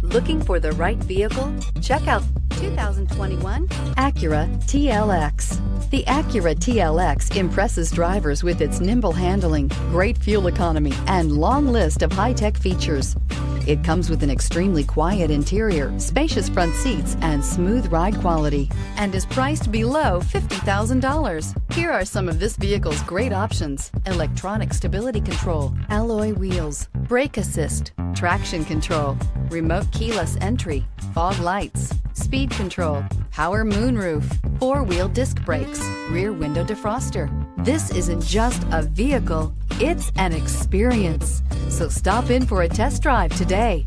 Looking for the right vehicle? Check out 2021 Acura TLX. The Acura TLX impresses drivers with its nimble handling, great fuel economy, and long list of high-tech features. It comes with an extremely quiet interior, spacious front seats, and smooth ride quality, and is priced below $50,000. Here are some of this vehicle's great options: electronic stability control, alloy wheels, brake assist, traction control, remote keyless entry, fog lights, speed control, power moonroof, four-wheel disc brakes, rear window defroster. This isn't just a vehicle, it's an experience. So stop in for a test drive today.